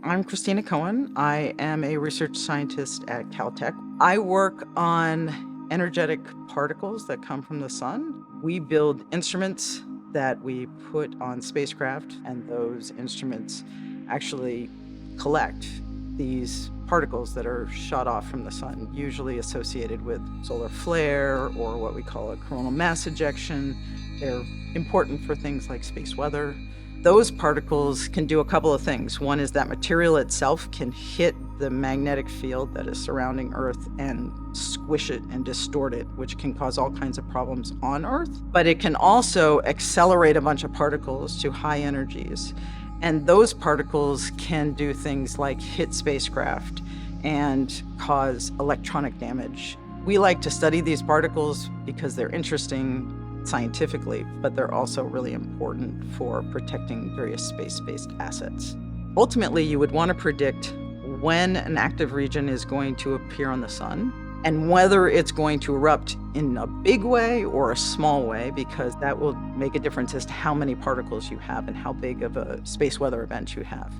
I'm Christina Cohen. I am a research scientist at Caltech. I work on energetic particles that come from the sun. We build instruments that we put on spacecraft, and those instruments actually collect these particles that are shot off from the sun, usually associated with solar flare or what we call a coronal mass ejection. They're important for things like space weather. Those particles can do a couple of things. One is that material itself can hit the magnetic field that is surrounding Earth and squish it and distort it, which can cause all kinds of problems on Earth. But it can also accelerate a bunch of particles to high energies. And those particles can do things like hit spacecraft and cause electronic damage. We like to study these particles because they're interesting scientifically, but they're also really important for protecting various space-based assets. Ultimately, you would want to predict when an active region is going to appear on the sun and whether it's going to erupt in a big way or a small way, because that will make a difference as to how many particles you have and how big of a space weather event you have.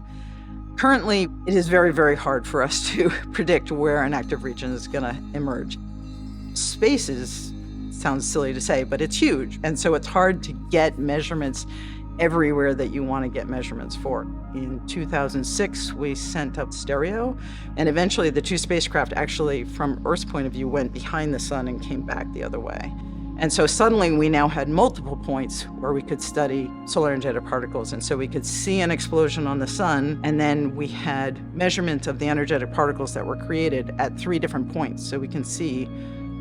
Currently, it is very, very hard for us to predict where an active region is going to emerge. Space sounds silly to say, but it's huge. And so it's hard to get measurements everywhere that you want to get measurements for. In 2006, we sent up stereo, and eventually the two spacecraft actually, from Earth's point of view, went behind the sun and came back the other way. And so suddenly we now had multiple points where we could study solar energetic particles. And so we could see an explosion on the sun, and then we had measurement of the energetic particles that were created at 3 different points. So we can see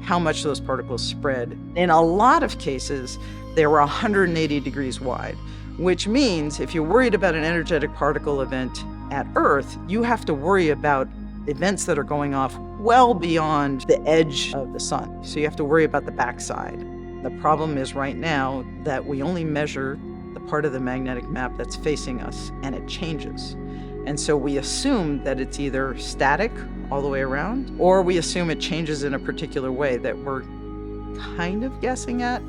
how much those particles spread. In a lot of cases, they were 180 degrees wide, which means if you're worried about an energetic particle event at Earth, you have to worry about events that are going off well beyond the edge of the sun. So you have to worry about the backside. The problem is right now that we only measure the part of the magnetic map that's facing us, and it changes. And so we assume that it's either static all the way around, or we assume it changes in a particular way that we're kind of guessing at.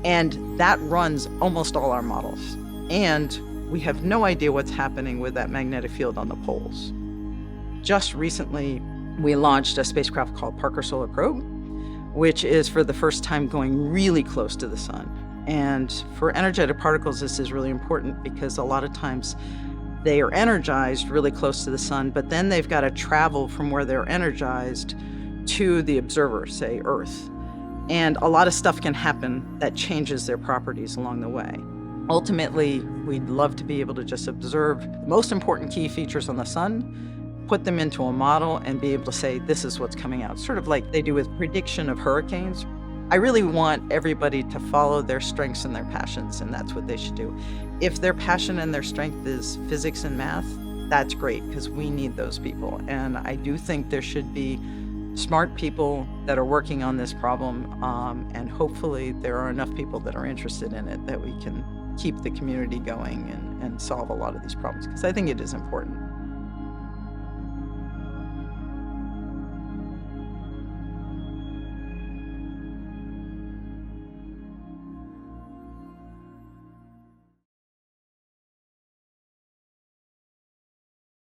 And that runs almost all our models. And we have no idea what's happening with that magnetic field on the poles. Just recently, we launched a spacecraft called Parker Solar Probe, which is for the first time going really close to the sun. And for energetic particles, this is really important because a lot of times they are energized really close to the sun, but then they've got to travel from where they're energized to the observer, say Earth. And a lot of stuff can happen that changes their properties along the way. Ultimately, we'd love to be able to just observe the most important key features on the sun, put them into a model, and be able to say, this is what's coming out, sort of like they do with prediction of hurricanes. I really want everybody to follow their strengths and their passions, and that's what they should do. If their passion and their strength is physics and math, that's great, because we need those people. And I do think there should be smart people that are working on this problem, and hopefully there are enough people that are interested in it that we can keep the community going and solve a lot of these problems, because I think it is important.